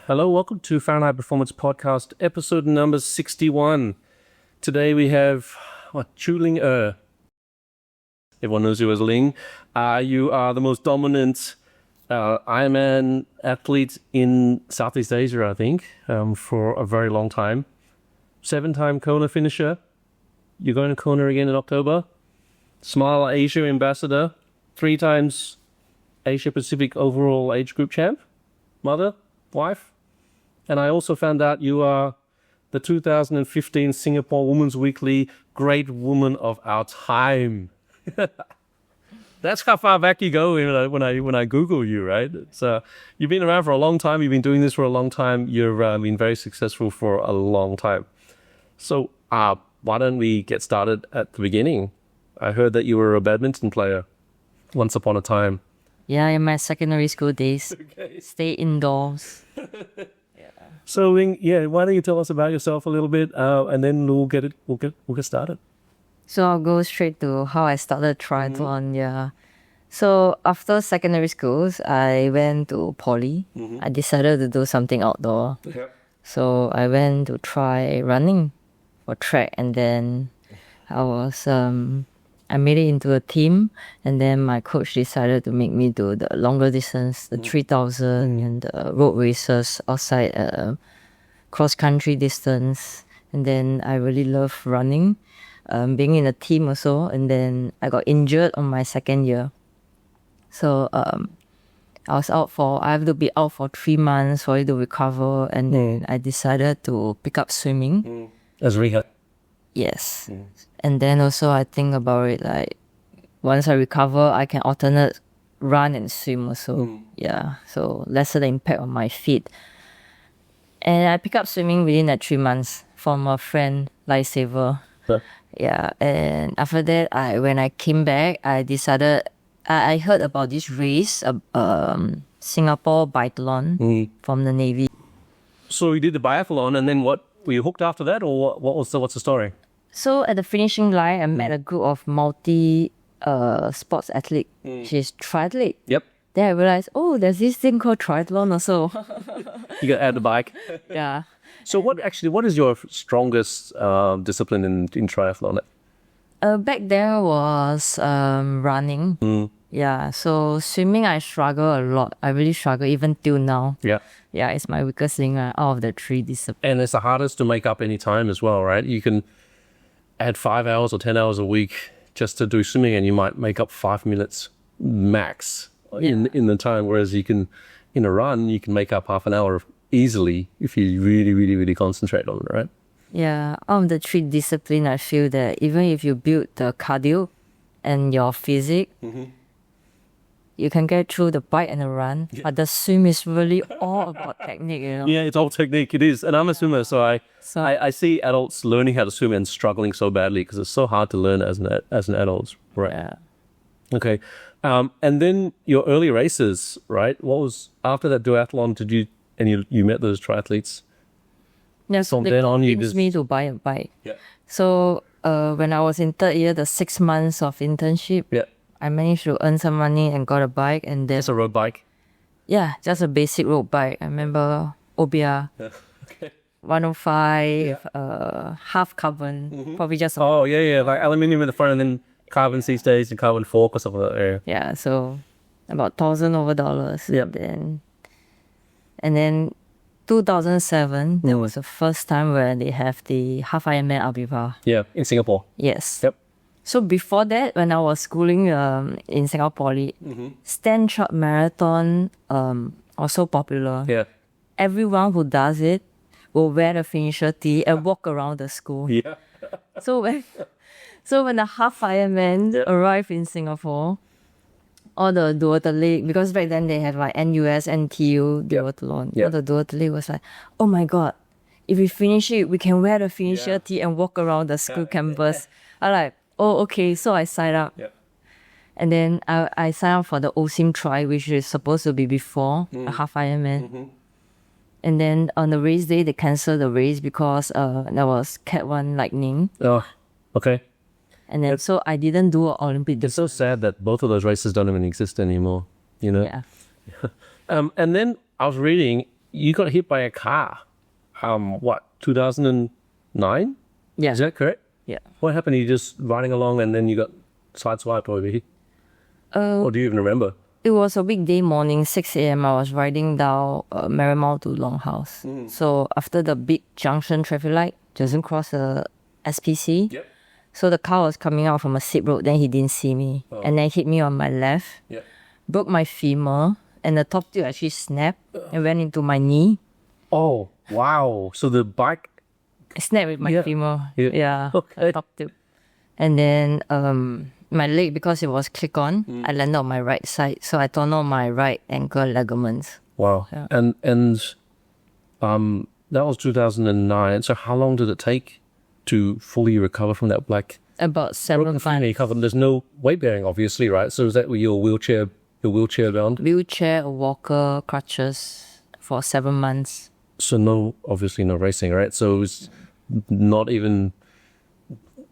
Hello, welcome to Fahrenheit Performance Podcast, episode number 61. Today we have Choo Ling Er. Everyone knows you as Ling. You are the most dominant Ironman athlete in Southeast Asia, I think, for a very long time. 7-time Kona finisher. You're going to Kona again in October. Smile Asia ambassador. 3 times Asia Pacific overall age group champ. Mother, wife. And I also found out you are the 2015 Singapore Women's Weekly Great Woman of Our Time. That's how far back you go when I Google you, right? So you've been around for a long time. You've been doing this for a long time. You've been very successful for a long time. So why don't we get started at the beginning? I heard that you were a badminton player once upon a time. Yeah, in my secondary school days. Okay. Stay indoors. So, Ling, why don't you tell us about yourself a little bit, and then we'll get started. So I'll go straight to how I started triathlon. Yeah. So after secondary schools, I went to poly. I decided to do something outdoor. Yeah. So I went to try running for track, and then I made it into a team, and then my coach decided to make me do the longer distance, the 3000 and the road races outside cross-country distance. And then I really love running, being in a team also. And then I got injured on my second year. So I have to be out for 3 months for it to recover. And then I decided to pick up swimming. As rehab. Yes. And then also I think about it like once I recover, I can alternate run and swim also. Yeah. So lesser the impact on my feet. And I picked up swimming within that 3 months from a friend, Lifesaver. Huh? Yeah. And after that, when I came back, I decided I heard about this race, Singapore biathlon from the Navy. So you did the biathlon, and then what? Were you hooked after that, or what's the story? So at the finishing line, I met a group of sports athlete. She's triathlete. Yep. Then I realized, there's this thing called triathlon also. You got to add the bike. Yeah. So what is your strongest discipline in triathlon? Back then was running. Yeah. So swimming, I struggle a lot. I really struggle even till now. Yeah. Yeah, it's my weakest thing out of the 3 disciplines. And it's the hardest to make up any time as well, right? You can add 5 hours or 10 hours a week just to do swimming, and you might make up 5 minutes max in the time. Whereas you can, in a run, you can make up half an hour easily if you really, really, really concentrate on it, right? Yeah, out of the 3 disciplines, I feel that even if you build the cardio and your physique, you can get through the bike and the run. But the swim is really all about technique, Yeah, it's all technique. It is. And I'm a swimmer, so I see adults learning how to swim and struggling so badly because it's so hard to learn as an adult. Right. Yeah. Okay. And then your early races, right? What was after that duathlon? You met those triathletes? Yeah, so they convinced me to buy a bike. Yeah. So when I was in 3rd year, the 6 months of internship, I managed to earn some money and got a bike. And then It's a road bike? Yeah, just a basic road bike. I remember OBR. Okay. 105, half carbon, probably just... like aluminium in the front and then carbon C-stage and carbon fork or something like that. Yeah, so about $1,000 over. Yep. And then 2007, there was the first time where they have the half Ironman Aviva. Yeah, in Singapore. Yes. Yep. So before that, when I was schooling in Singapore Poly, stand short marathon was so popular. Yeah. Everyone who does it will wear the finisher tee and walk around the school. Yeah. So when the half Ironman arrived in Singapore, all the duathlete, because back then they had like NUS, NTU duathlon. All the duathlete was like, oh my god, if we finish it, we can wear the finisher tee and walk around the school campus. I'm like, oh okay, so I signed up. Yeah. And then I signed up for the OSIM Tri, which is supposed to be before a half Ironman. And then on the race day, they canceled the race because there was Cat 1 lightning. Oh, okay. And then so I didn't do an Olympic. It's so sad that both of those races don't even exist anymore, you know? Yeah. And then I was reading you got hit by a car. 2009? Yeah. Is that correct? Yeah. What happened? You just riding along and then you got sideswiped or hit? Or do you even remember? It was a weekday morning, 6 a.m. I was riding down Marymount to Longhouse. So after the big junction traffic light, doesn't cross the SPC. Yep. So the car was coming out from a steep road, then he didn't see me. And then hit me on my left, Yep. broke my femur, and the top tube actually snapped and went into my knee. Oh, wow. So the bike... I snapped with my femur. Yeah. Okay. Top tube. And then my leg, because it was click-on, I landed on my right side. So I torn out my right ankle ligaments. Wow. Yeah. And that was 2009. So how long did it take to fully recover from that black... About 7 broken femur? months. There's no weight bearing, obviously, right? So is that your wheelchair bound? Wheelchair, a walker, crutches for 7 months. So obviously no racing, right? So it's not even...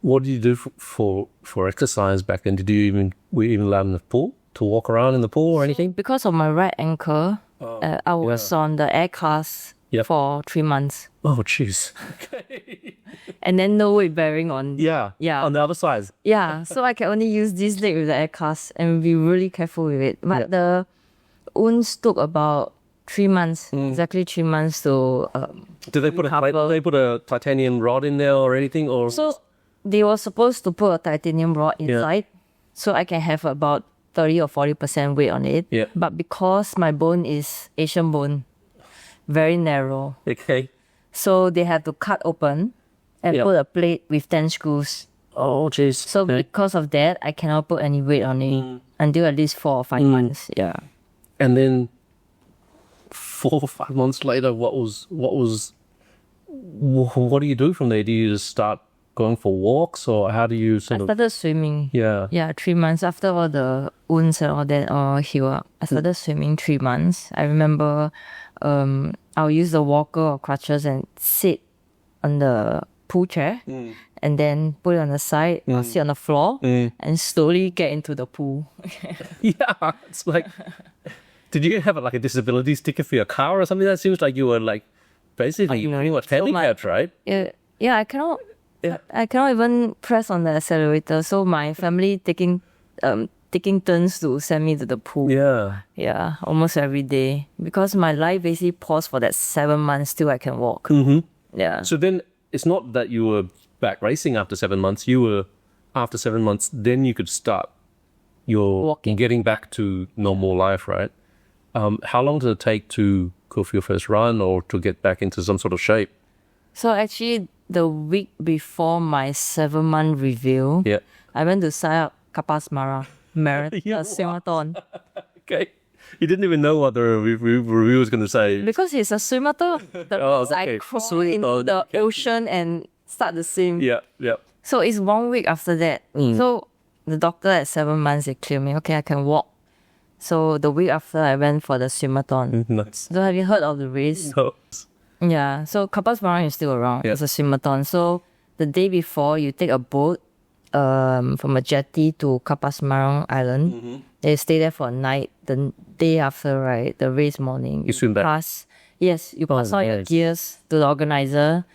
What did you do for exercise back then? Were you even allowed in the pool to walk around in the pool or anything? Because of my right ankle, I was on the air cast for 3 months. Oh, jeez. Okay. And then no weight bearing on. Yeah. On the other side. Yeah, so I can only use this leg with the air cast and be really careful with it. But the wounds took about 3 months, exactly 3 months to Did they put a titanium rod in there or anything? Or So they were supposed to put a titanium rod inside, so I can have about 30 or 40% weight on it. Yeah. But because my bone is Asian bone, very narrow, okay. so they have to cut open and put a plate with 10 screws. Oh, jeez. So because of that, I cannot put any weight on it until at least 4 or 5 months. Yeah. And then 4 or 5 months later, what do you do from there? Do you just start going for walks, or how do you I started swimming. Yeah. Yeah, 3 months after all the wounds and all that all healed up. I started swimming 3 months. I remember I'll use the walker or crutches and sit on the pool chair and then put it on the side or sit on the floor and slowly get into the pool. Yeah, it's like... Did you have like a disability sticker for your car or something? That seems like you were like basically handicapped, right? Yeah, I cannot even press on the accelerator. So my family taking turns to send me to the pool. Yeah, almost every day, because my life basically paused for that 7 months till I can walk. Yeah. So then it's not that you were back racing after 7 months. You were after 7 months. Then you could start your getting back to normal life, right? How long did it take to go for your first run or to get back into some sort of shape? So actually, the week before my 7-month review, I went to sign up Kapas Marathon. Okay. You didn't even know what the review was going to say. Because it's a swimathon. I crawl in the ocean and start the swim. Yeah. So it's 1 week after that. So the doctor at 7 months, they cleared me. Okay, I can walk. So the week after, I went for the swimathon. Nice. So have you heard of the race? No. Yeah. So Kapas Marathon is still around. Yeah. It's a swimathon. So the day before, you take a boat from a jetty to Kapas Marathon Island. They stay there for a night. The day after, right, the race morning, You swim back? You pass all your gears to the organizer.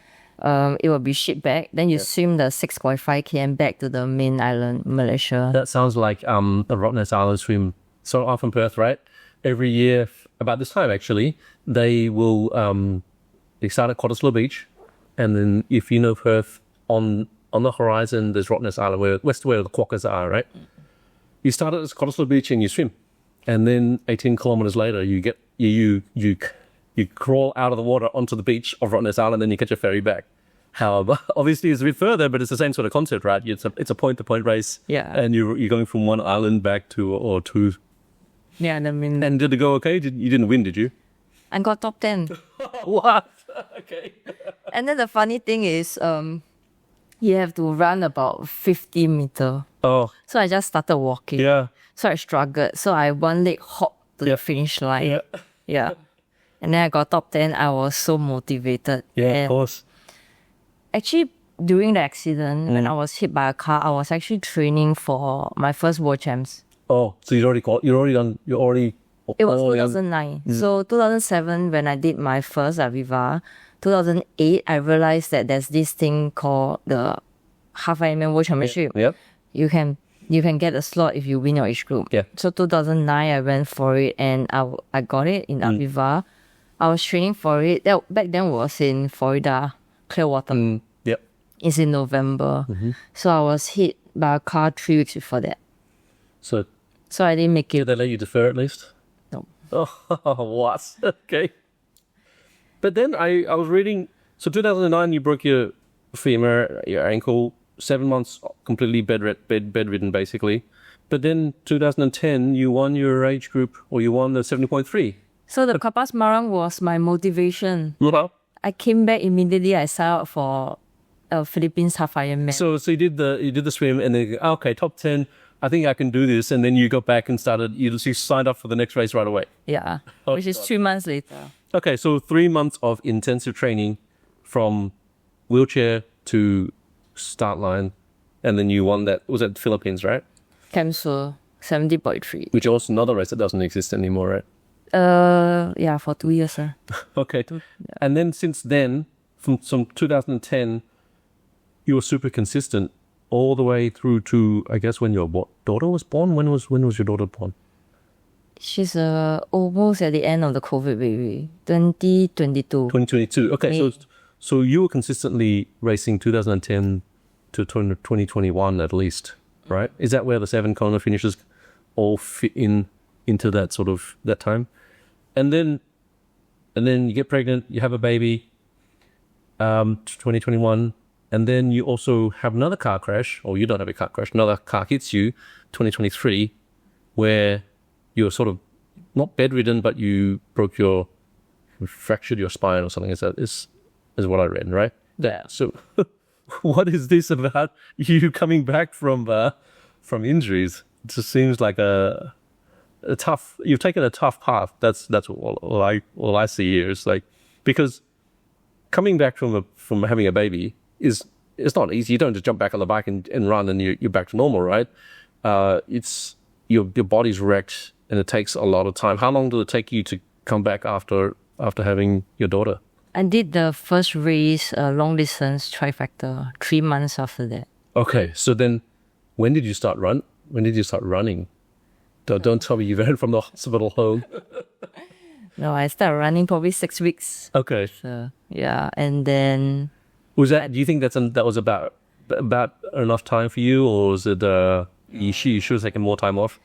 It will be shipped back. Then you swim the 6.5 km back to the main island, Malaysia. That sounds like the Rottnest Island swim. So off in Perth, right? Every year, about this time actually, they will they start at Cottesloe Beach, and then if you know Perth, on the horizon there's Rottnest Island, where the quokkas are, right? You start at Cottesloe Beach and you swim, and then 18 kilometers later you crawl out of the water onto the beach of Rottnest Island, and you catch a ferry back. However, obviously it's a bit further, but it's the same sort of concept, right? It's a point-to-point race, and you're going from one island back to two. Yeah, and did it go okay? You didn't win, did you? I got top 10. What? Okay. And then the funny thing is, you have to run about 50 meters. Oh. So I just started walking. Yeah. So I struggled. So I one leg hopped to the finish line. Yeah. And then I got top 10. I was so motivated. Yeah, and of course. Actually, during the accident, when I was hit by a car, I was actually training for my first World Champs. Oh, so you're already It was Oh, yeah. 2009. So 2007, when I did my first Aviva, 2008, I realized that there's this thing called the Half Ironman World Championship. Yep. You can get a slot if you win your age group. Yeah. So 2009, I went for it and I got it in Aviva. I was training for it. Back then was in Florida, Clearwater. Yep. It's in November. So I was hit by a car 3 weeks before that. So So I didn't make it. did they let you defer at least? No. Oh, what? Okay. But then I was reading, so 2009 you broke your femur, your ankle, 7 months completely bedridden basically. But then 2010 you won your age group, or you won the 70.3. So the Kapas Marang was my motivation. I came back immediately. I signed up for Philippines Half Ironman. So you did the swim and then okay, top 10. I think I can do this, and then you got back and started. You signed up for the next race right away. Yeah, which is 2 months later. Okay, so 3 months of intensive training, from wheelchair to start line, and then you won that. Was that Philippines, right? Kamsul 70.3. Which also another race that doesn't exist anymore, right? Yeah, for 2 years. Okay, and then since then, from 2010, you were super consistent all the way through to, I guess, when your daughter was born. When was your daughter born? She's almost at the end of the COVID baby, 2022. 2022. Okay, May. so you were consistently racing 2010 to 2021 at least, right? Is that where the 7 Kona finishes all fit into that sort of that time? And then you get pregnant, you have a baby, 2021, and then you also have another car crash, or you don't have a car crash, another car hits you, 2023, where you're sort of not bedridden, but you fractured your spine or something. Is what I read, right? Yeah. So, what is this about you coming back from injuries? It just seems like a tough. You've taken a tough path. That's all I see here. It's like, because coming back from having a baby it's not easy. You don't just jump back on the bike and run and you're back to normal, right? It's your body's wrecked and it takes a lot of time. How long did it take you to come back after having your daughter? I did the first race, long distance trifecta, 3 months after that. Okay, so then when did you start running? Don't tell me you ran from the hospital home. No, I started running probably 6 weeks. Okay. So yeah, and then Do you think that was about enough time for you, or was it you should have taken more time off?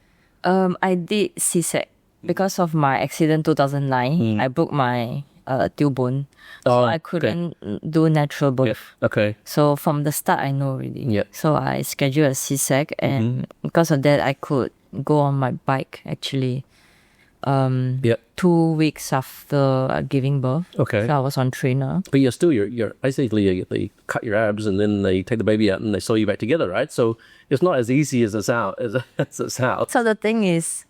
I did C-sec because of my accident 2009. I broke my tailbone, so I couldn't do natural birth. Yeah. Okay. So from the start, I know already. Yeah. So I scheduled a C-sec, and because of that, I could go on my bike actually. 2 weeks after giving birth. Okay. So I was on trainer. But you're basically, they cut your abs and then they take the baby out and they sew you back together, right? So it's not as easy as it sounds. So the thing is,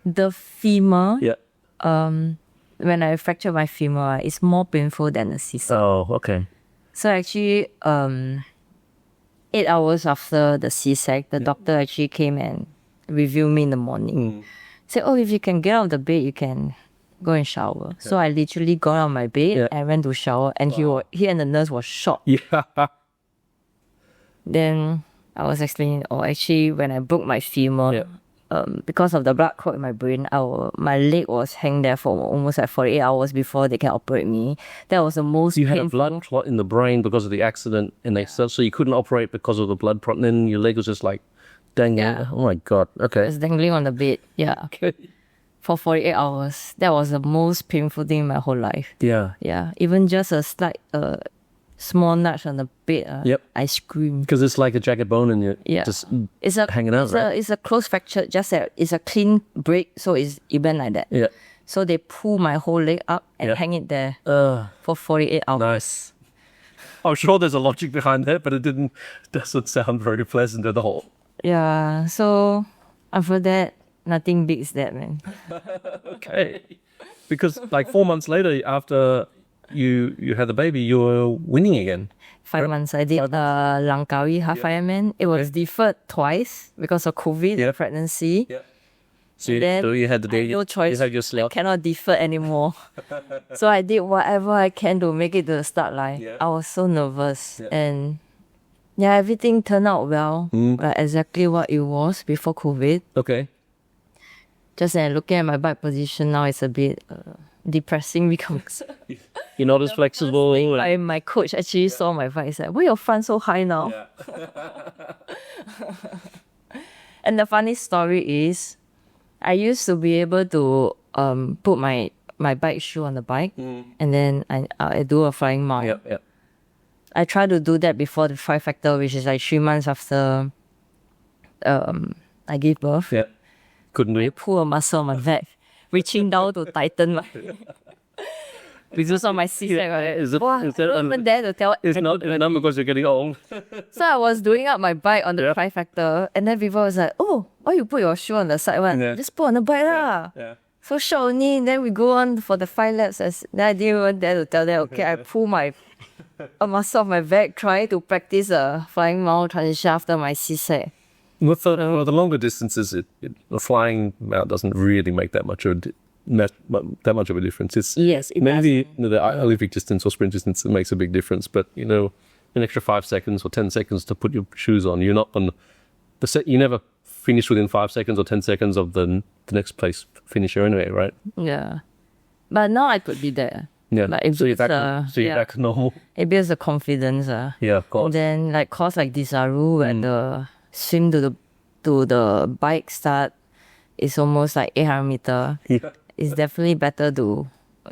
the femur. Yeah. When I fractured my femur, it's more painful than the C-sec. Oh, okay. So actually, 8 hours after the C-sec, the doctor actually came and reviewed me in the morning. Said, if you can get out of the bed, you can go and shower. Yeah. So I literally got out of my bed and went to shower, and he and the nurse was shocked. Yeah. Then I was explaining, actually, when I broke my femur, because of the blood clot in my brain, my leg was hanging there for almost like 48 hours before they can operate me. That was the most You painful. had a blood clot in the brain because of the accident, and so you couldn't operate because of the blood clot, and then your leg was just like dangling. Yeah. Oh my God. Okay. I was dangling on the bed. Yeah. Okay. For 48 hours. That was the most painful thing in my whole life. Yeah. Yeah. Even just a slight small nudge on the bed, I screamed. Because it's like a jagged bone and you're just hanging out, right? It's a close fracture, just that it's a clean break, so it's even like that. Yeah. So they pull my whole leg up and hang it there for 48 hours. Nice. I'm sure there's a logic behind that, but doesn't sound very pleasant at all. Yeah, so after that, nothing beats that, man. Okay. Because like 4 months later, after you had the baby, you were winning again. 5 months, I did Langkawi Half Ironman. It was deferred twice because of COVID, pregnancy. Yeah. So Then you had the day, no choice. you had your slot. Cannot defer anymore. So I did whatever I can to make it to the start line. Yeah. I was so nervous. And yeah, everything turned out well. Like exactly what it was before COVID. Okay. Just looking at my bike position now, it's a bit depressing because You're not as flexible. my coach actually saw my bike. He said, "Why your front so high now?" Yeah. And the funny story is, I used to be able to put my bike shoe on the bike, and then I do a flying mount. Yep, yep. I tried to do that before the 5 factor, which is like 3 months after I gave birth. Yep. Couldn't do I it. pull a muscle on my back, reaching down to tighten my reduce on my C-sack. Is it- Wow, is that I don't even dare to tell It's not because you're getting old. So I was doing up my bike on the Yeah. 5 factor, and then people was like, "Oh, why you put your shoe on the side one? Yeah. Just put on the bike lah." Yeah. So short only. Then we go on for the 5 laps. Then I didn't even dare to tell them. Okay, I pull a muscle off my back, trying to practice a flying mount transition after my C-sack. With the longer distances, the flying mount doesn't really make that much of a difference. It's Yes, it maybe the Olympic distance or sprint distance it makes a big difference, but an extra 5 seconds or 10 seconds to put your shoes on, you're not on you never finish within 5 seconds or 10 seconds of the next place finisher anyway, right? Yeah, but now I could be there. Yeah. Like if so you're it's, back. So you're yeah. back to normal. It builds the confidence. Yeah, of course. And then like course like Disaru, when the swim to the bike start is almost like 800 meter. Yeah. It's definitely better to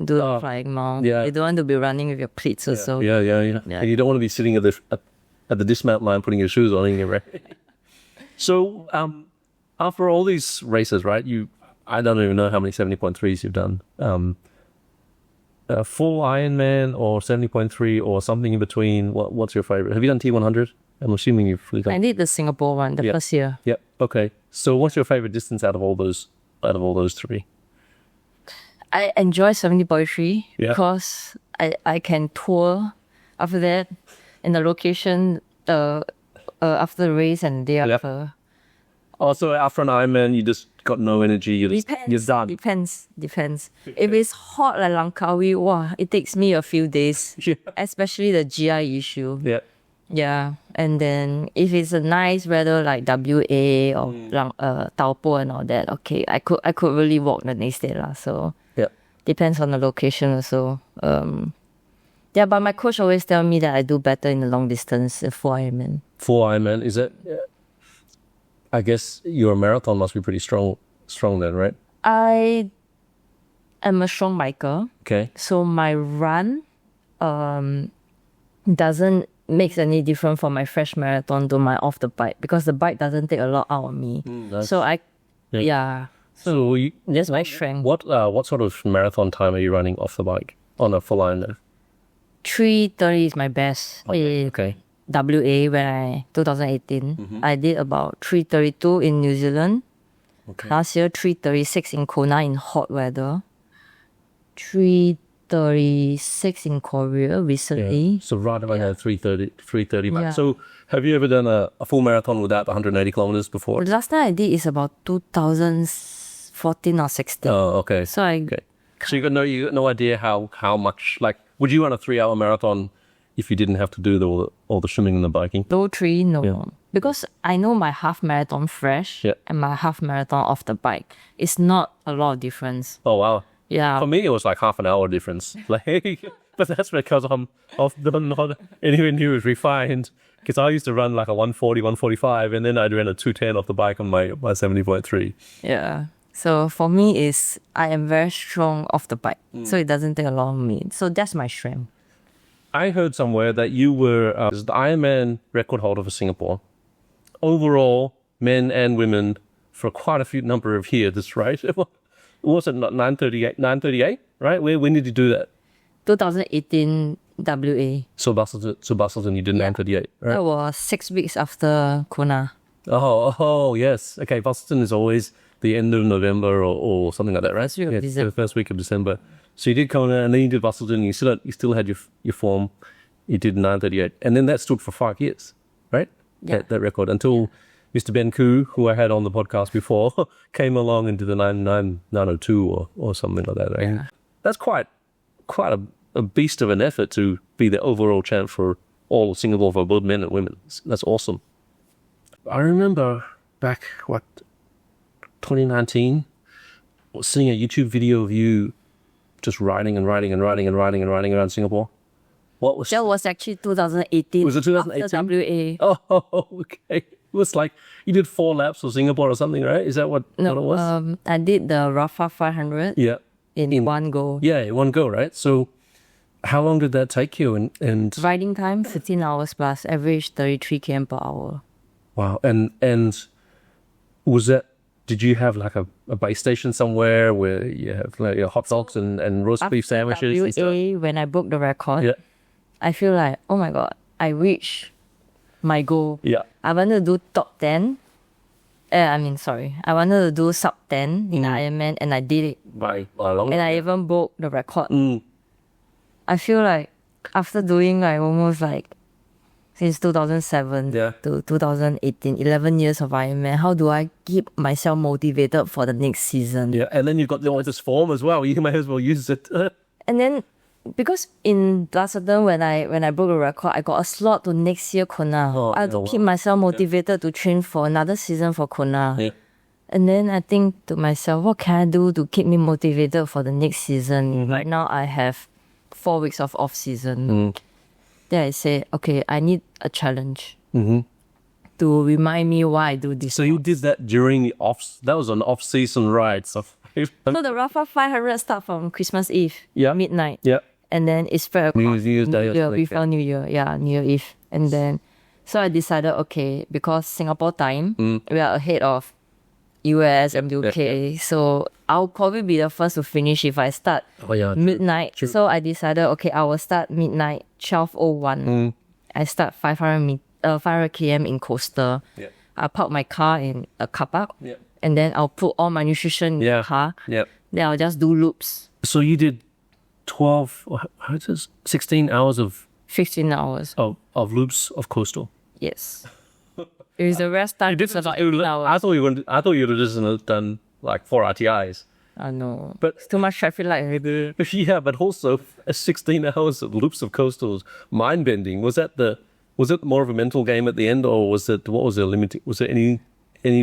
do the flying mount. Yeah. You don't want to be running with your cleats also. Yeah. Yeah. And you don't want to be sitting at the dismount line putting your shoes on anyway. So after all these races, right? I don't even know how many 70.3s you've done. Full Ironman or 70.3 or something in between. What's your favorite? Have you done T-100? I'm assuming you've done. I did the Singapore one, the first year. Yep. Okay. So what's your favorite distance out of all those three? I enjoy 70.3 Yeah. because I can tour after that in the location after the race and day Yeah. after. Also, after an Ironman, you just got no energy. You're done. Depends. If it's hot like Langkawi, wow, it takes me a few days. Yeah. Especially the GI issue. Yeah. Yeah. And then if it's a nice weather like WA or Taupo and all that, okay, I could really walk the next day lah. So Yeah. depends on the location also. Yeah, but my coach always tell me that I do better in the long distance for Ironman. Full Ironman, is it? Yeah. I guess your marathon must be pretty strong then, right? I am a strong biker, Okay. so my run doesn't make any difference from my fresh marathon to my off the bike because the bike doesn't take a lot out of me. So yeah. So That's my strength. what sort of marathon time are you running off the bike on a full Ironman? 3:30 is my best. Okay. WA when 2018. I did about 3:32 in New Zealand. Okay. Last year 3:36 in Kona in hot weather. 3:36 in Korea recently. So right around 3:30 back. Yeah. So have you ever done a full marathon without 180 kilometers before? The last time I did is about 2014 or 16. Oh, okay. So Okay. So you got no idea how much, like, would you run a 3-hour marathon if you didn't have to do all the swimming and the biking? low 3, no. Yeah. Because I know my half marathon fresh Yeah. and my half marathon off the bike. It's not a lot of difference. Oh wow. Yeah. For me, it was like half an hour difference. Like, but that's because I'm not anywhere near as refined. Because I used to run like a 140, 145, and then I'd run a 210 off the bike on my 70.3. Yeah. So for me, I am very strong off the bike. So it doesn't take a lot of me. So that's my strength. I heard somewhere that you were the Ironman record holder for Singapore. Overall, men and women for quite a few number of years, right? Was it not 938, right? When did you do that? 2018 WA. So Busselton, you did 938, right? That was 6 weeks after Kona. Oh, yes. Okay, Busselton is always the end of November or something like that, right? First week of December. The first week of December. So you did Kona, and then you did Busselton. You still had your form. You did 938, and then that stood for 5 years, right? Yeah. That record until Mr. Ben Koo, who I had on the podcast before, came along and did the 902 or something like that. Right? Yeah. That's quite a beast of an effort to be the overall champ for all of Singapore for both men and women. That's awesome. I remember back, 2019, seeing a YouTube video of you just riding around Singapore. What was That was actually 2018. Was it 2018? After WA. Oh, okay. It was like you did 4 laps of Singapore or something, right? Is that what it was? I did the Rafa 500 Yeah. in one go. Yeah, in one go, right? So how long did that take you? And Riding time, 15 hours plus, average 33 km per hour. wow. And was that, did you have like a base station somewhere where you have like your hot dogs and roast beef sandwiches? and stuff? WA, when I broke the record, Yeah. I feel like, oh my God, I reached my goal. Yeah. I wanted to do top 10. I wanted to do sub 10 in Ironman, and I did it. By a long And I even broke the record. Mm. I feel like after doing like almost like since 2007 Yeah. to 2018, 11 years of Ironman, how do I keep myself motivated for the next season? Yeah, and then you've got all this form as well. You might as well use it. And then because in Blasadon, when I broke the record, I got a slot to next year Kona. Oh, I had to wow. keep myself motivated to train for another season for Kona. Yeah. And then I think to myself, what can I do to keep me motivated for the next season? Right now I have 4 weeks of off season. Then I say, okay, I need a challenge to remind me why I do this. So you did that during the that was an off-season ride. So So the Rafa 500 start from Christmas Eve, midnight. Yeah. And then it spread across New Year's Day or something. before New Year. Yeah, New Year Eve. And then, so I decided, okay, because Singapore time, we are ahead of US and UK. So I'll probably be the first to finish if I start midnight. True. So I decided, okay, I will start midnight, 12:01. I start 500 km in Coastal. Yeah. I park my car in a car park. Yeah. And then I'll put all my nutrition in the car. Yeah. Then I'll just do loops. So you did 16 hours of 15 hours. loops of coastal. Yes. It was the rest time. You did about I 18 hours. thought you would have just done like 4 RTIs. I know. But- It's too much traffic light already. Yeah, but also 16 hours of loops of coastals, mind bending. Was it more of a mental game at the end, or was there any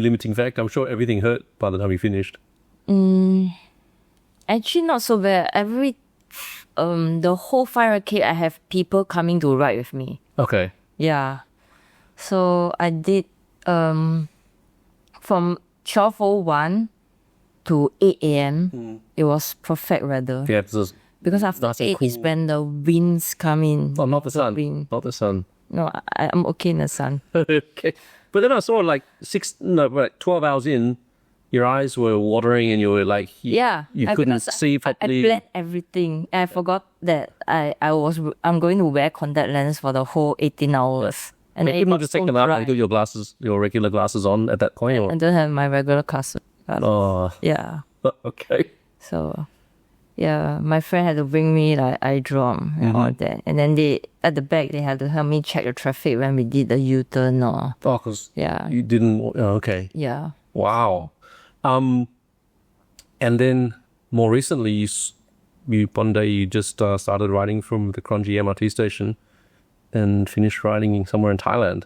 limiting factor? I'm sure everything hurt by the time you finished. Actually, not so bad. The whole 500K, I have people coming to ride with me. Okay. Yeah. So I did from 12:01 to 8 a.m. It was perfect weather. Yeah, Because after Nice and 8 is cool. when the winds come in. well, not the sun. wind. Not the sun. No, I'm okay in the sun. Okay. But then I saw 12 hours in, your eyes were watering and you were like, you couldn't because see I properly. planned everything. I forgot that I'm going to wear contact lens for the whole 18 hours. And You it couldn't was just take so them out dry. and put your regular glasses on at that point? Or? I don't have my regular glasses. Oh, Yeah. okay. So, yeah, my friend had to bring me like eye drop and all that. And then at the back, they had to help me check the traffic when we did the U-turn or, Oh, because yeah. you didn't. Oh, okay. Yeah. Wow. And then more recently, one day you just started riding from the Kranji MRT station and finished riding somewhere in Thailand.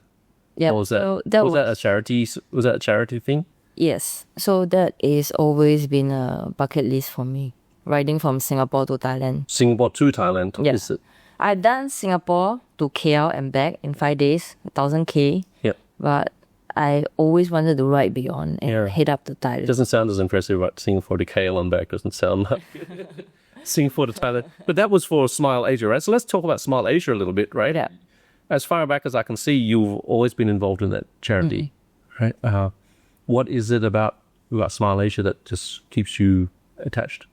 Yeah. What was that? So was that a charity? Was that a charity thing? Yes. So that is always been a bucket list for me. Riding from Singapore to Thailand. Singapore to Thailand. Yeah. Is it? I've done Singapore to KL and back in 5 days, 1,000 Yep. But I always wanted to ride beyond and head up to It Thailand. doesn't sound as impressive, right? Singapore to KL and back doesn't sound like Singapore to Thailand. But that was for Smile Asia, right? So let's talk about Smile Asia a little bit, right? Yeah. As far back as I can see, you've always been involved in that charity, right? What is it about Smile Asia that just keeps you attached?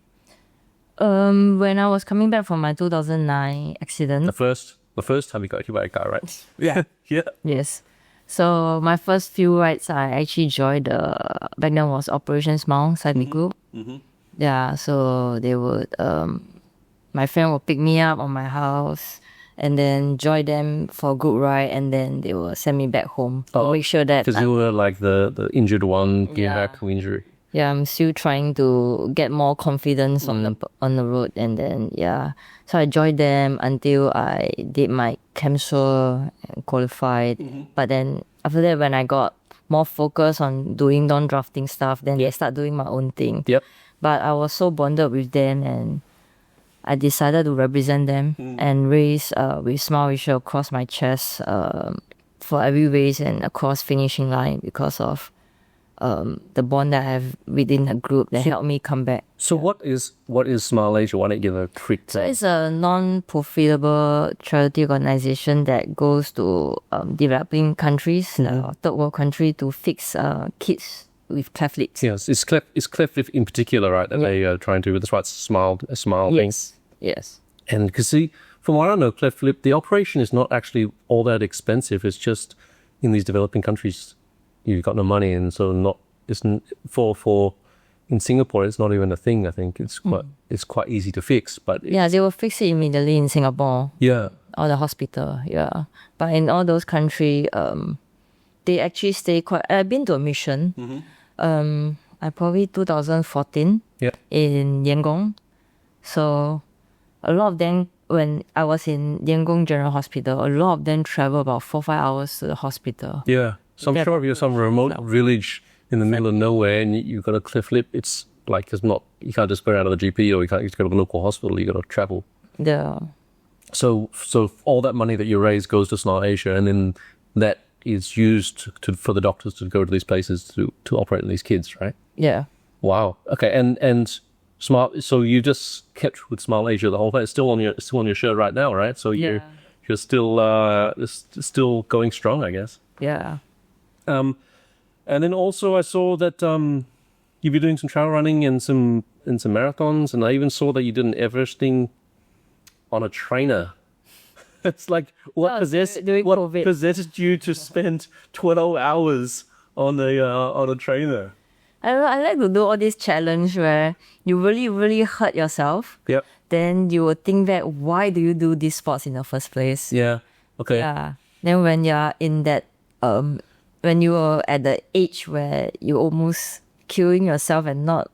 When I was coming back from my 2009 accident, The first time you got hit by a car, right? Yeah. Yeah. yes. So my first few rides, I actually joined back then was Operation Smile Cycling Group. Yeah, so they would, my friend would pick me up on my house and then join them for a good ride, and then they will send me back home to make sure that Because you were like the injured one, you Yeah. had injury. yeah, I'm still trying to get more confidence on the road, and then so I joined them until I did my camshaw and qualified. But then after that, when I got more focused on doing non-drafting stuff, then I start doing my own thing. Yep. But I was so bonded with them, and I decided to represent them and race with Smile Asia across my chest for every race and across finishing line because of the bond that I have within the group that helped me come back. So what is Smile Asia? Why don't you give a quick So it's a non-profitable charity organization that goes to developing countries, third world country, to fix kids with cleft lips. Yes, it's cleft lip in particular, right? That they are trying to. That's why it's a smile thing. Yes. And because see, from what I know, cleft lip, the operation is not actually all that expensive. It's just in these developing countries, you've got no money, and so for in Singapore, it's not even a thing. I think it's quite easy to fix. But They will fix it immediately in Singapore. Yeah. Or the hospital, But in all those countries, they actually stay quite. I've been to a mission. I probably 2014 in Yangon. So a lot of them, when I was in Yangon General Hospital, a lot of them travel about 4-5 hours to the hospital. Yeah. So I'm sure if you're some remote village in the middle of nowhere and you've got a cleft lip, it's like you can't just go out of the GP, or you can't just go to the local hospital. You got to travel. Yeah. So all that money that you raise goes to Smile Asia, and then that is used for the doctors to go to these places to operate on these kids, right? Yeah. Wow. Okay. And Smile. So you just kept with Smile Asia the whole time. It's still on your shirt right now, right? So you're still going strong, I guess. Yeah. And then also I saw that you've been doing some trail running and some marathons, and I even saw that you did an Everesting on a trainer. It's like what possessed you to spend 12 hours on a trainer? I like to do all this challenge where you really, really hurt yourself. Yep. Then you will think back, why do you do these sports in the first place? Yeah. Okay. Yeah. Then when you're in that, when you are at the age where you're almost killing yourself and not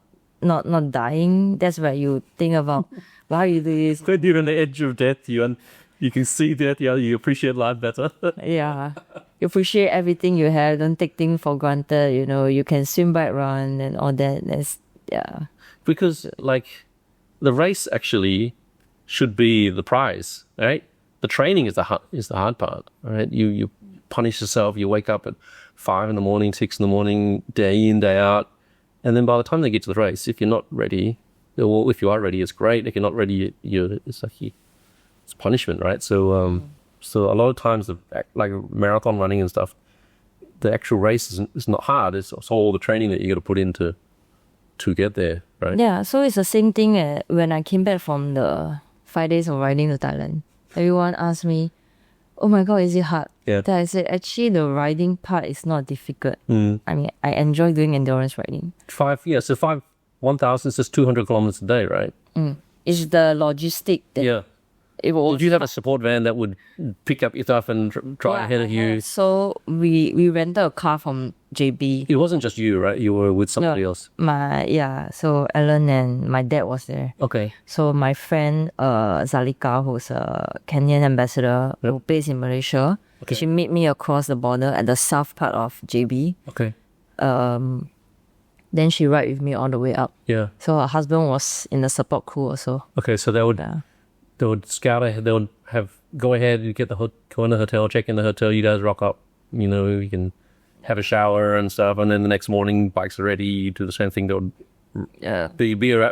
dying, that's where you think about why you do this. When you're on the edge of death, you can see death. Yeah, you appreciate life better. Yeah. You appreciate everything you have. Don't take things for granted. You can swim, bike, run, and all that. Because like the race actually should be the prize, right? The training is the hard part, right? You punish yourself. You wake up at 5 in, 6 in, day in, day out, and then by the time they get to the race, if you're not ready, or if you are ready, it's great. If you're not ready, it's punishment, right? So a lot of times, like marathon running and stuff, the actual race is not hard. It's all the training that you got to put into to get there, right? Yeah. So it's the same thing when I came back from the 5 days of riding to Thailand. Everyone asked me, "Oh my God, is it hard?" Yeah. Then I said, actually, the riding part is not difficult. I mean, I enjoy doing endurance riding. 1,000 is just 200 kilometers a day, right? It's the logistic that Did you have a support van that would pick up your stuff and drive ahead of you? So we rented a car from JB. It wasn't just you, right? You were with somebody else. So Ellen and my dad was there. Okay. So my friend Zalika, who's a Kenyan ambassador who based in Malaysia, she met me across the border at the south part of JB. Okay. Then she ride with me all the way up. Yeah. So her husband was in the support crew also. Okay, so they would scout ahead. They would go ahead. You get go in the hotel, check in the hotel. You guys rock up. You can have a shower and stuff, and then the next morning, bikes are ready. You do the same thing. They would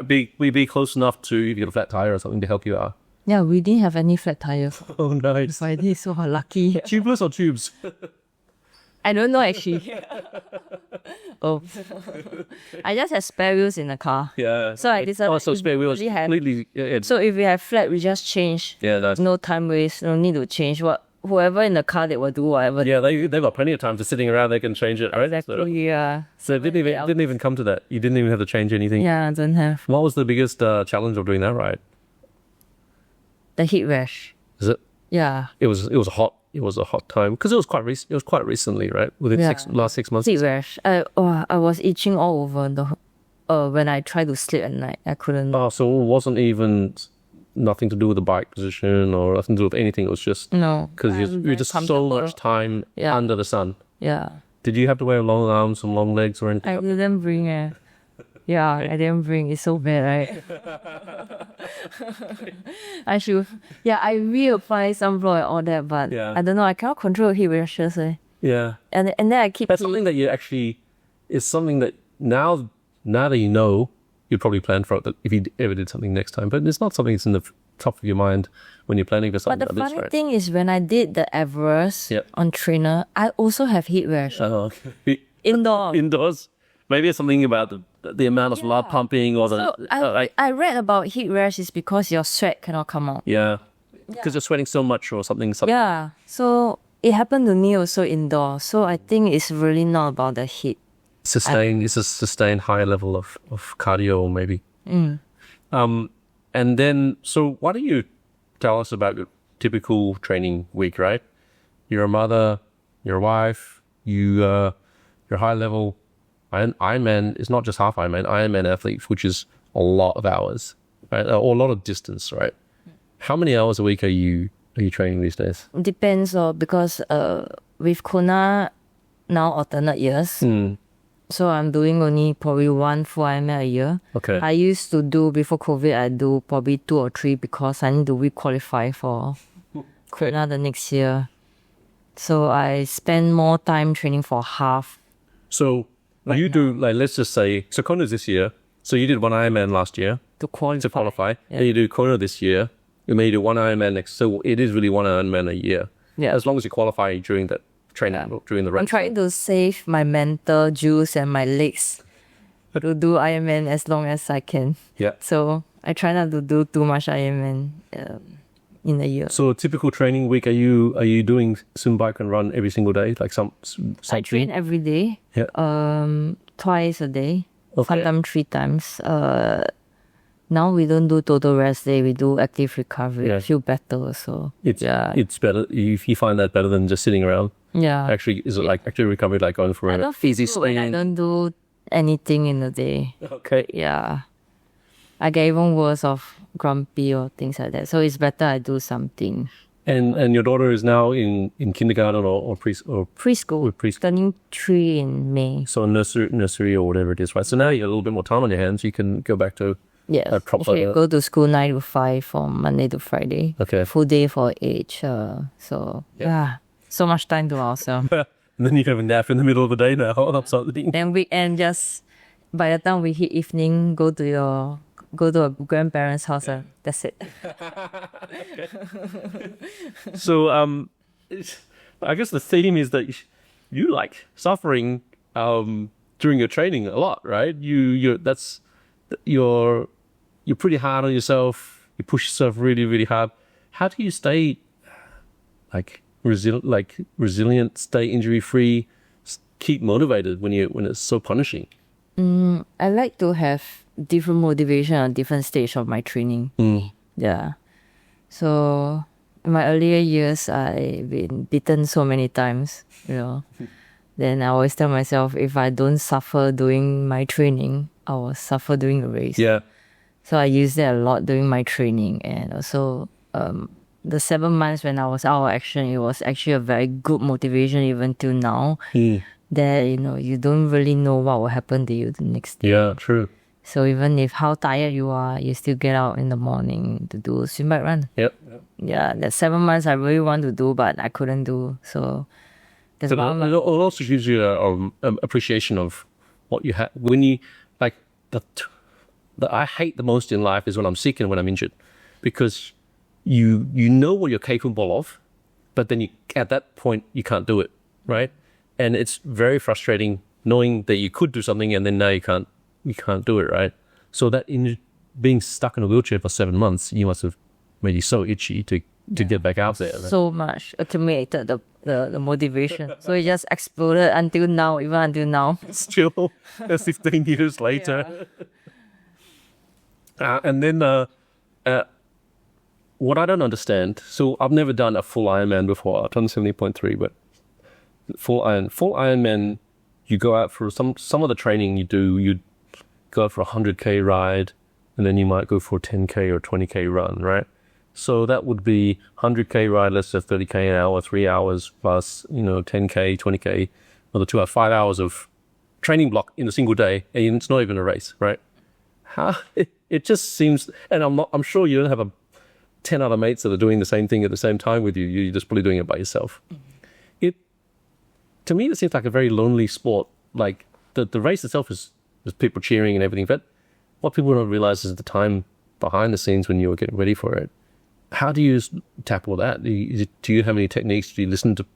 be close enough to, if you get a flat tire or something, to help you out. Yeah, we didn't have any flat tires. Oh, nice. So I did so lucky. Tubeless or tubes? I don't know actually. I just have spare wheels in the car. Yeah. So I decided. So spare wheels really completely. So if we have flat, we just change. Yeah, that's no time waste. No need to change. Whoever in the car, they will do whatever. Yeah, they've got plenty of time. Just sitting around, they can change it. Right? Exactly. So it didn't even come to that. You didn't even have to change anything. Yeah, I don't have. What was the biggest challenge of doing that ride? The heat rash. Is it? Yeah. It was a hot time because it was quite recently, right? Within Yeah. last 6 months. Heat rash. I was itching all over when I tried to sleep at night. I couldn't. Oh, so it wasn't even nothing to do with the bike position or nothing to do with anything. It was just No. because you're just so much time Yeah. under the sun. Yeah. Did you have to wear long arms and long legs or anything? I didn't bring it. Yeah, I didn't bring. It's so bad, right? I should. Yeah, I reapply sunblock and all that, but I don't know. I cannot control heat rashes. Yeah. And then I keep. That's something that you actually is something that now that you know, you'd probably plan for it that if you ever did something next time. But it's not something that's in the top of your mind when you're planning for something. But the like funny this, thing is, when I did the Everest on trainer, I also have heat rash. Oh, okay. Indoors. Maybe it's something about the amount of blood pumping or the. So I read about heat rash is because your sweat cannot come out. Yeah. Because you're sweating so much or something. Yeah. So it happened to me also indoors. So I think it's really not about the heat. It's a sustained high level of cardio maybe. And then, so why don't you tell us about your typical training week, right? You're a mother, you're a wife, you're high level. Ironman is not just half Ironman athlete, which is a lot of hours, right? Or a lot of distance, right? How many hours a week are you training these days? Depends, because with Kona now alternate years. So I'm doing only probably one full Ironman a year. Okay. I used to do, before COVID, I do probably 2 or 3 because I need to re-qualify for Kona the next year. So I spend more time training for half. So you do, like, let's just say, so Kona's this year. So you did one Ironman last year. To qualify. Yeah. And you do Kona this year. You may do one Ironman next. So it is really one Ironman a year. Yeah. As long as you qualify during that training, during the race. I'm trying to save my mental juice and my legs to do Ironman as long as I can. Yeah. So I try not to do too much Ironman in a year. So a typical training week, are you doing swim, bike and run every single day? Like some I train every day. Yeah. Twice a day. Okay. Sometimes 3 times. Now we don't do total rest day. We do active recovery. I feel better. So it's better. If you find that better than just sitting around. Yeah. Actually, is it like active recovery, like going for an easy swing? I don't do anything in the day. Okay. Yeah. I get even worse of grumpy or things like that. So it's better I do something. And your daughter is now in kindergarten or Preschool. Turning 3 in May. So nursery or whatever it is, right? So now you have a little bit more time on your hands. You can go back to a proper. Okay, go to school 9 to 5 from Monday to Friday. Okay. Full day for age. So so much time to ourselves. And then you have a nap in the middle of the day now. Then weekend, just by the time we hit evening, go to a grandparents' house. That's it. So I guess the theme is that you like suffering during your training a lot, right? You're pretty hard on yourself. You push yourself really, really hard. How do you stay resilient, stay injury free, keep motivated when it's so punishing? I like to have different motivation at different stage of my training. Yeah. So in my earlier years, I've been beaten so many times, Then I always tell myself, if I don't suffer doing my training, I will suffer doing a race. Yeah. So I use that a lot during my training. And also the 7 months when I was out of action, it was actually a very good motivation even till now. That, you don't really know what will happen to you the next day. Yeah, true. So even if how tired you are, you still get out in the morning to do a swim, bike, run. Yep. Yeah, that 7 months I really want to do, but I couldn't do. So that's it also gives you an appreciation of what you have. When you, like, that I hate the most in life is when I'm sick and when I'm injured. Because you know what you're capable of, but then at that point, you can't do it, right? And it's very frustrating knowing that you could do something and then now you can't do it, right? So that in being stuck in a wheelchair for 7 months, you must have made you so itchy to get back out there. Right? So much accumulated the motivation. So it just exploded until now, even until now. Still, 16 years later. And then what I don't understand, so I've never done a full Ironman before. I've done 70.3, but full Ironman, you go out for some of the training you do, you go out for a 100K ride, and then you might go for a 10K or 20K run, right? So that would be 100K ride, let's say 30K an hour, 3 hours plus, 10K, 20K, or the 2 hours, 5 hours of training block in a single day, and it's not even a race, right? It just seems, and I'm sure you don't have 10 other mates that are doing the same thing at the same time with you. You're just probably doing it by yourself. To me, it seems like a very lonely sport. Like the race itself is people cheering and everything, but what people don't realize is the time behind the scenes when you're getting ready for it. How do you tackle that? Do you have any techniques? Do you listen to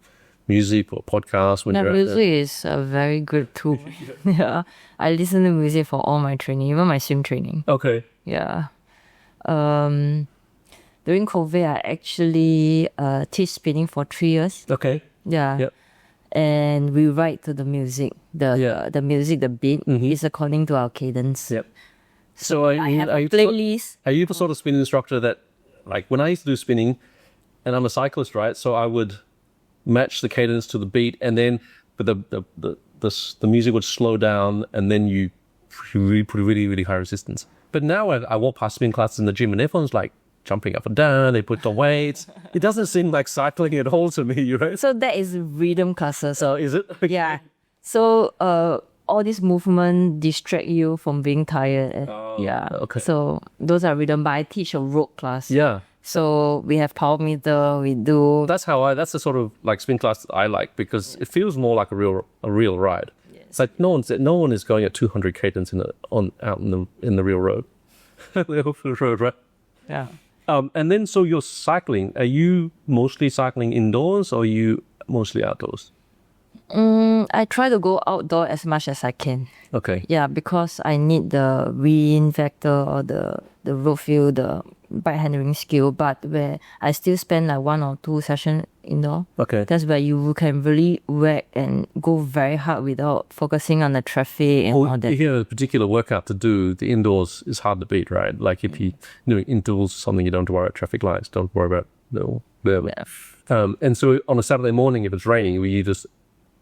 music or podcasts when you're out there? Music is a very good tool. Yeah. I listen to music for all my training, even my swim training. Okay. Yeah. During COVID, I actually teach spinning for 3 years. Okay. Yeah. Yep. And we write to the music. The music, the beat is according to our cadence. Yep. So I have a playlist. Are you the sort of spinning instructor that, like when I used to do spinning, and I'm a cyclist, right? So I would match the cadence to the beat, and then the music would slow down, and then you really put really, really high resistance. But now I walk past spin classes in the gym, and everyone's like jumping up and down, they put the weights. It doesn't seem like cycling at all to me, right? So that is rhythm classes. So is it? Yeah. So all this movement distract you from being tired. Yeah. Okay. So those are rhythm, but I teach a rope class. Yeah. So we have power meter, we do. That's the sort of like spin class I like, because it feels more like a real ride. Yes. It's like no one is going at 200 cadence out in the real road. The road, right? Yeah. And then so you're cycling. Are you mostly cycling indoors or are you mostly outdoors? I try to go outdoor as much as I can. Okay. Yeah, because I need the wind factor or the road feel, the bike handling skill, but where I still spend like 1 or 2 sessions indoor. Okay. That's where you can really whack and go very hard without focusing on the traffic and all that. If you have a particular workout to do, the indoors is hard to beat, right? Like if you doing indoors something, you don't have to worry about traffic lights, don't worry about and so on a Saturday morning, if it's raining, will you just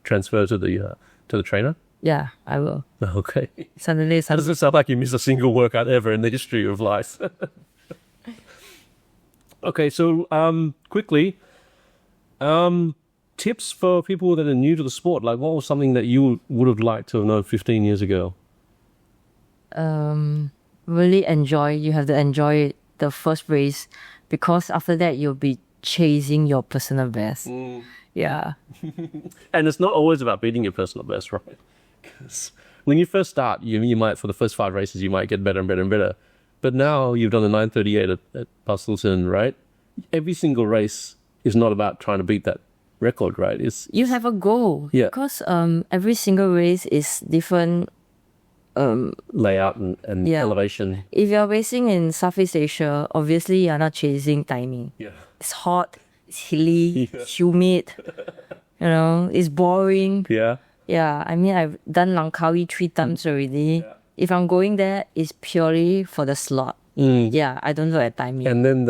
transfer to the trainer? Yeah, I will. Okay. Suddenly, How does it sound like you miss a single workout ever in the history of life? Okay, so quickly, tips for people that are new to the sport. Like, what was something that you would have liked to have known 15 years ago? Really enjoy. You have to enjoy the first race, because after that you'll be chasing your personal best. Yeah. And it's not always about beating your personal best, right? Because when you first start, you might, for the first 5 races, you might get better and better and better. But now you've done the 9:38 at Bustleton, right? Every single race is not about trying to beat that record, right? You have a goal. Yeah. Because every single race is different layout and elevation. If you're racing in Southeast Asia, obviously you're not chasing timing. Yeah. It's hot, it's hilly, it's humid, it's boring. Yeah. Yeah, I mean, I've done Langkawi 3 times already. Yeah. If I'm going there, it's purely for the slot. Yeah, I don't look at timing. And then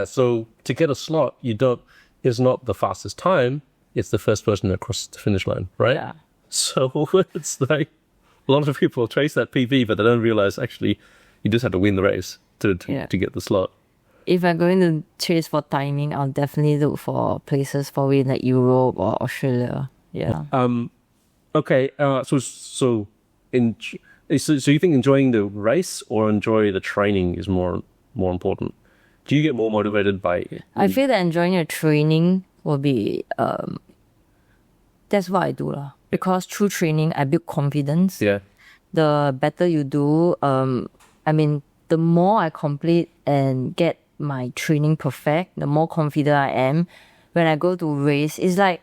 so to get a slot, it's not the fastest time, it's the first person across the finish line, right? Yeah. So it's like a lot of people chase that PB, but they don't realize actually you just have to win the race to get the slot. If I'm going to chase for timing, I'll definitely look for places for it like Europe or Australia. Yeah. Okay. So you think enjoying the race or enjoy the training is more important? Do you get more motivated by? I feel that enjoying the training will be that's what I do lah. Because through training, I build confidence. Yeah. The better you do, the more I complete and get my training perfect, the more confident I am. When I go to race, it's like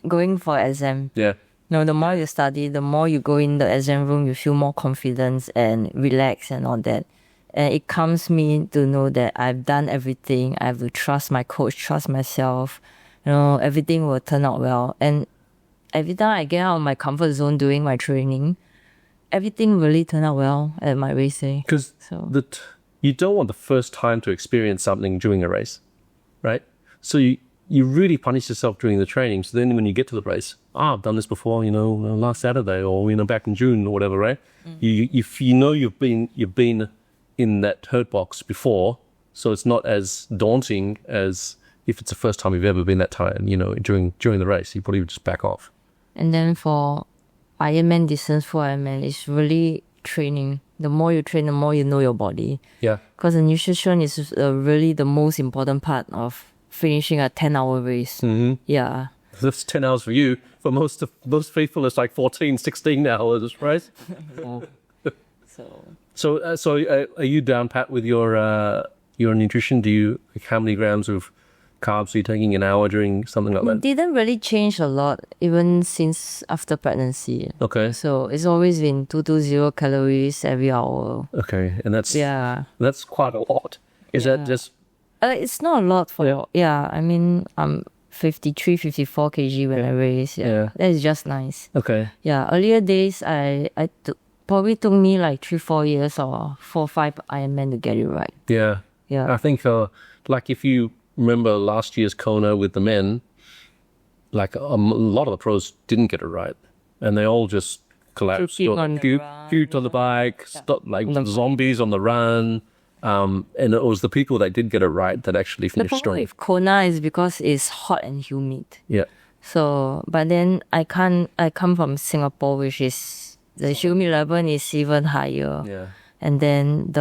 going for exam. Yeah. No, the more you study, the more you go in the exam room, you feel more confidence and relax and all that. And it calms me to know that I've done everything. I have to trust my coach, trust myself. Everything will turn out well. And every time I get out of my comfort zone doing my training, everything really turned out well at my race day. Because you don't want the first time to experience something during a race, right? So you really punish yourself during the training. So then when you get to the race, I've done this before, last Saturday or, back in June or whatever, right? If you've been in that hurt box before, so it's not as daunting as if it's the first time you've ever been that tired, during the race, you probably would just back off. And then for Ironman distance, for Ironman, it's really training. The more you train, the more you know your body. Yeah. Because the nutrition is really the most important part of finishing a 10-hour race. Mm-hmm. Yeah. That's 10 hours for you. For most people, it's like 14, 16 hours, right? So are you down pat with your nutrition? How many grams of carbs are you taking an hour during something like that? It didn't really change a lot, even since after pregnancy. Okay. So it's always been 220 calories every hour. Okay, and that's quite a lot. Is that just? It's not a lot for I mean, I'm 53, 54 kg when I race. Yeah. That is just nice. Okay. Yeah, earlier days, probably took me like 3-4 years or 4-5 Ironman to get it right. Yeah. Yeah. I think like if you remember last year's Kona with the men, like a lot of the pros didn't get it right, and they all just collapsed. Puked on the bike, like zombies on the run. And it was the people that did get it right that actually finished strong. The problem with Kona is because it's hot and humid. Yeah. So, but then I come from Singapore, which is the humid level is even higher. Yeah. And then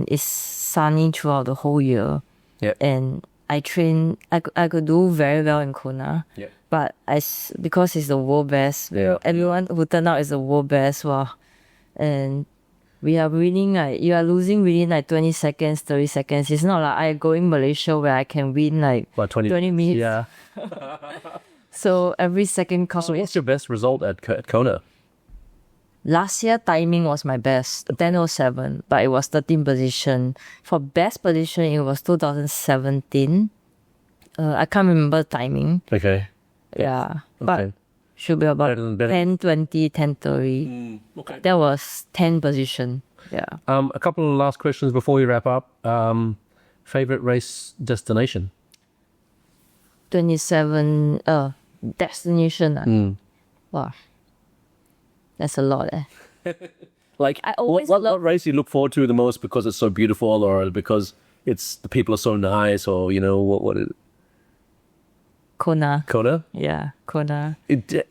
it's sunny throughout the whole year. Yeah. And I could do very well in Kona. Yeah. But because it's the world best, everyone who turned out is the world best. Wow. And we are winning, you are losing within 20 seconds, 30 seconds. It's not like I go in Malaysia where I can win 20 minutes. Yeah. So every second counts. So what's your best result at Kona? Last year, timing was my best, 10:07, but it was 13th position. For best position, it was 2017. I can't remember timing. Okay. Yeah. But should be about 10:20, 10:30. Okay. That was 10th position. Yeah. A couple of last questions before we wrap up. Favorite race destination? 27 destination. Wow. That's a lot. Like, what race do you look forward to the most because it's so beautiful, or because the people are so nice, or what is it? Kona. Kona? Yeah, Kona.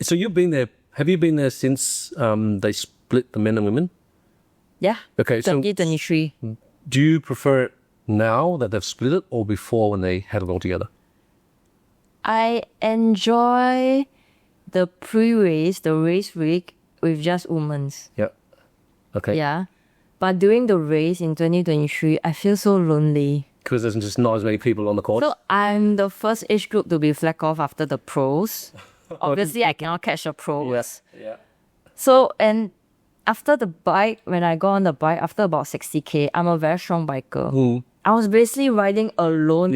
So you've been there. Have you been there since they split the men and women? Yeah. Okay. 2023. So do you prefer it now that they've split it, or before when they had it all together? I enjoy the pre-race, the race week with just women. Yeah. Okay. Yeah. But during the race in 2023, I feel so lonely. Because there's just not as many people on the course? So I'm the first age group to be flagged off after the pros. Obviously, I cannot catch the pros. Yes. Yeah. So, and after the bike, when I got on the bike, after about 60K, I'm a very strong biker. I was basically riding alone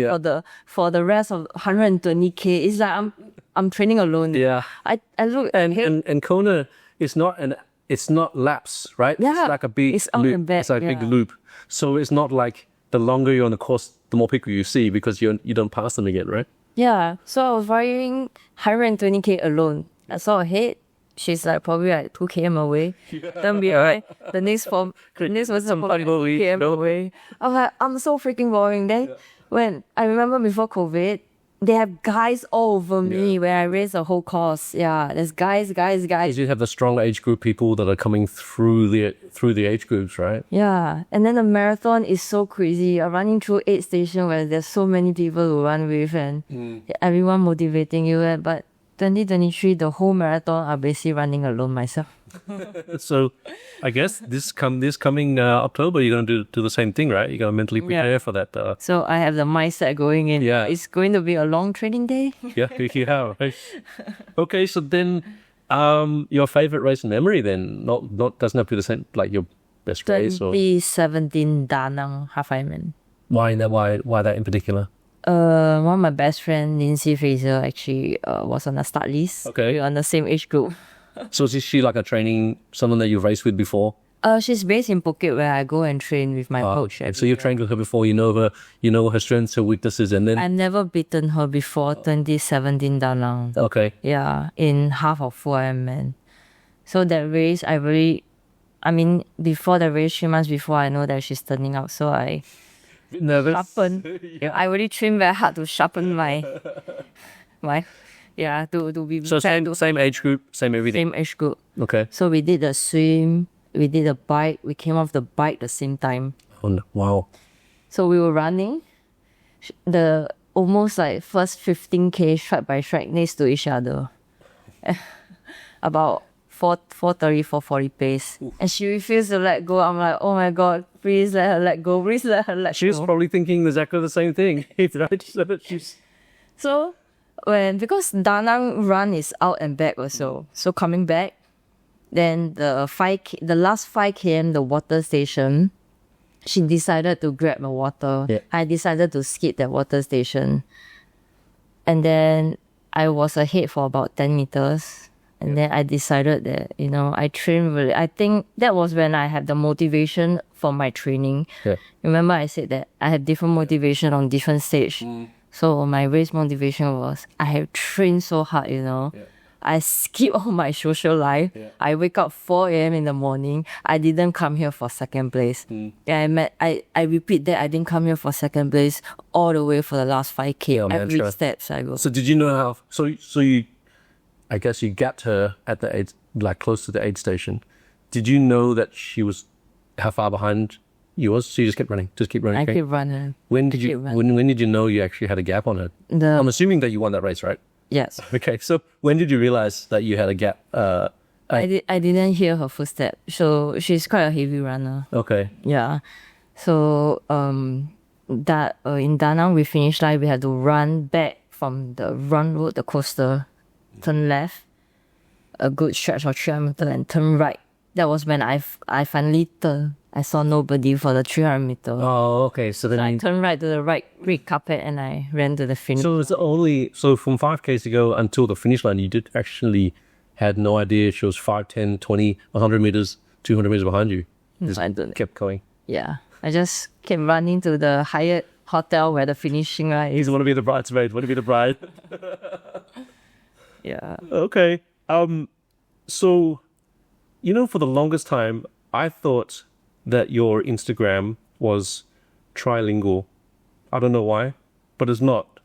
for the rest of 120K. It's like I'm training alone. Yeah. I look and Kona is it's not laps, right? Yeah. It's like a big loop. It's like a big loop. So it's not like the longer you're on the course, the more people you see because you don't pass them again, right? Yeah. So I was riding 120K alone. I saw her head. She's like probably 2 km away. Then be alright. The next was 2 km away. I was like, I'm so freaking boring. Then when I remember before COVID, they have guys all over me when I race the whole course. Yeah, there's guys. Because you have the strong age group people that are coming through the age groups, right? Yeah, and then the marathon is so crazy. I'm running through 8 stations where there's so many people to run with and everyone motivating you. But 2023, the whole marathon, I'm basically running alone myself. So, I guess this coming October, you're going to do the same thing, right? You're going to mentally prepare for that. So I have the mindset going in. Yeah. It's going to be a long training day. Yeah, right. Okay, so then your favorite race in memory then? Not doesn't have to be the same, like your best race? 2017 Da Nang Half Ironman. Why that in particular? One of my best friend, Lindsay Fraser, actually was on the start list. Okay. We were on the same age group. So is she like someone that you've raced with before? She's based in Phuket where I go and train with my coach. So you've trained with her before, you know her strengths, her weaknesses, and then... I've never beaten her before 2017 Da Nang. Okay. Yeah, in half of full Ironman. So that race, before the race, 3 months before, I know that she's turning out. So I sharpen. I really train very hard to sharpen to be... So same age group, same everything? Same age group. Okay. So we did the swim, we did the bike, we came off the bike the same time. Oh, no. Wow. So we were running, the almost like first 15K stride by stride next to each other. About 4:30, 4:40 pace. And she refused to let go. I'm like, oh my God, please let her let go. Please let her let go. She was probably thinking exactly the same thing. So, because Da Nang run is out and back also. So coming back, then the last 5 km, the water station, she decided to grab the water. Yeah. I decided to skip that water station. And then I was ahead for about 10 meters. And then I decided that, I trained really. I think that was when I had the motivation for my training. Yeah. Remember I said that I had different motivation on different stage. So my race motivation was I have trained so hard, Yeah. I skip all my social life. Yeah. I wake up 4 a.m. in the morning. I didn't come here for second place. I repeat that I didn't come here for second place all the way for the last 5K. Every steps I go. So did you know how? So you, I guess you gapped her at the aid, like close to the aid station. Did you know that she was how far behind you was? So you just kept running, keep running. I keep running. When did you know you actually had a gap on her? I'm assuming that you won that race, right? Yes. Okay, so when did you realize that you had a gap? I didn't hear her footstep. So she's quite a heavy runner. Okay. Yeah. So that in Da Nang we finished we had to run back from the run road, the coaster, turn left, a good stretch of 300 meters and turn right. That was when I finally turned. I saw nobody for the 300 meters. Oh, okay. So then I turned right to the right red carpet and I ran to the finish. So it's so from 5Ks to go until the finish line, you did actually had no idea she was 5, 10, 20, 100 meters, 200 meters behind you. Just I don't. Kept going. Yeah. I just kept running to the Hyatt hotel where the finishing line is. You want to be the bridesmaid, want to be the bride. Yeah. Okay. So, for the longest time, I thought that your Instagram was trilingual. I don't know why, but it's not.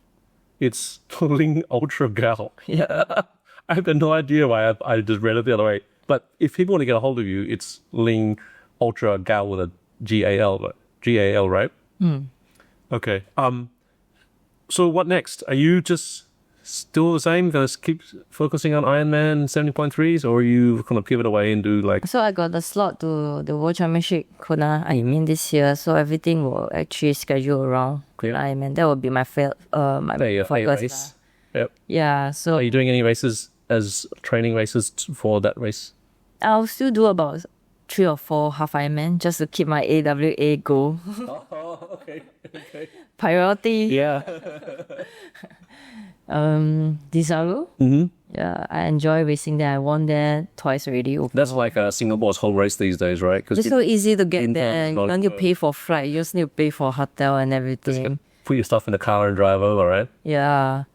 It's Ling Ultra Gal. Yeah. I have no idea why I just read it the other way. But if people want to get a hold of you, it's Ling Ultra Gal with a G-A-L, right? Okay. So what next? Are you just still the same? Gonna keep focusing on Ironman 70.3s, or are you gonna pivot away and do So I got the slot to the World Championship Kona this year, so everything will actually schedule around Kona Ironman. That will be my focus. Race. Yep. Yeah. So are you doing any races as training races for that race? I'll still do about 3 or 4 half Ironman just to keep my AWA goal. Oh, okay. Priority. Yeah. Disaru. Yeah, I enjoy racing there. I won there twice already. That's like Singapore's whole race these days, right? It's so easy to get there. You don't need to pay for flight. You just need to pay for hotel and everything. Put your stuff in the car and drive over, right? Yeah.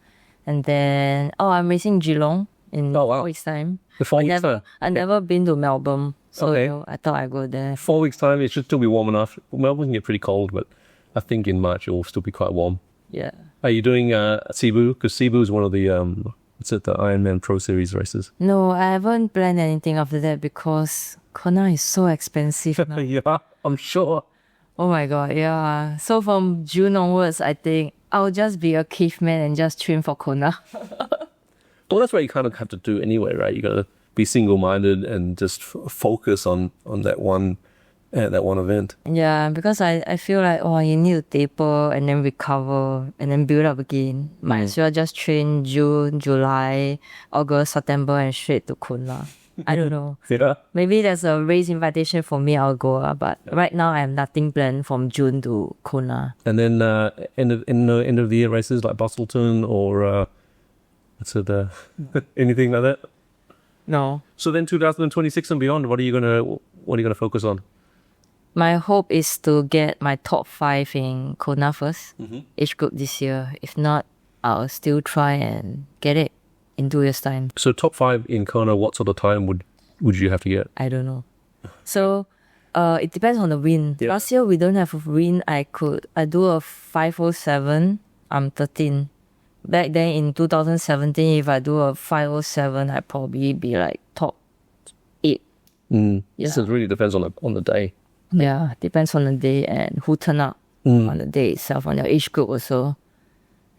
And then, I'm racing Geelong in 4 weeks' time. The 4 weeks time? I've never been to Melbourne, so I thought I'd go there. 4 weeks' time, it should still be warm enough. Melbourne can get pretty cold, but I think in March it will still be quite warm. Yeah. Are you doing Cebu? Because Cebu is one of the the Ironman Pro Series races. No, I haven't planned anything after that because Kona is so expensive now. Yeah, I'm sure. Oh my God, yeah. So from June onwards, I think I'll just be a caveman and just train for Kona. Well, that's what you kind of have to do anyway, right? You got to be single-minded and just focus on that one event. Yeah, because I feel like, you need to taper and then recover and then build up again. Might as well just train June, July, August, September and straight to Kona. I don't know. Yeah. Maybe there's a race invitation for me, I'll go. But right now I have nothing planned from June to Kona. And then end of the year races like Bustleton or anything like that? No. So then 2026 and beyond, what are you What are you going to focus on? My hope is to get my top 5 in Kona first, age group this year. If not, I'll still try and get it in 2 years' time. So top 5 in Kona, what sort of time would you have to get? I don't know. So it depends on the wind. Yep. Last year we don't have wind. I do a 5:07. I'm 13. Back then in 2017, if I do a 5:07, I'd probably be like top 8. Yeah. So it really depends on the day. Yeah, depends on the day and who turn up on the day itself, on your age group also.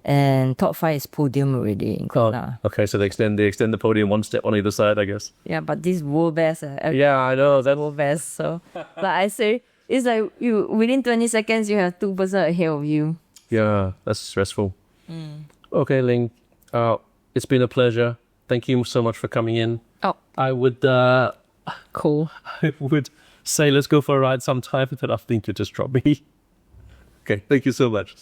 And top 5 is podium already in Kona. Okay, so they extend the podium one step on either side, I guess. Yeah, but this world best. Yeah, I know that. World best. So, like I say, it's like you within 20 seconds you have 2 person ahead of you. Yeah, that's stressful. Okay, Ling, it's been a pleasure. Thank you so much for coming in. Oh, I would cool. I would say let's go for a ride sometime, but I think you just dropped me. Okay, thank you so much.